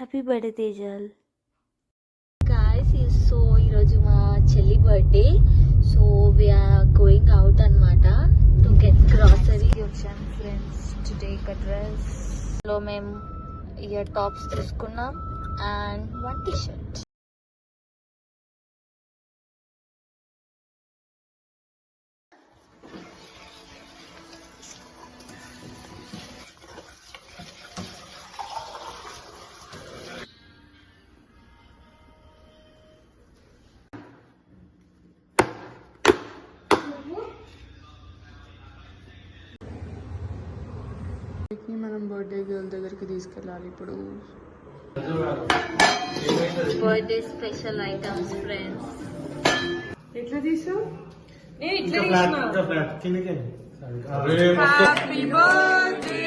Happy birthday Tejal. Guys so ఈరోజు మా చెల్లి birthday. So we are going out అనమాట టు గెట్ గ్రాసరీ. వచ్చాను friends to take a dress. లో మేము ఇయర్ టాప్స్ తీసుకున్నాం అండ్ 1 టీ-షర్ట్. మనం బర్త్డే గర్ల్ దగ్గరికి తీసుకెళ్ళాలి ఇప్పుడు. Birthday special items friends. ఎట్లా తీసావు? Happy birthday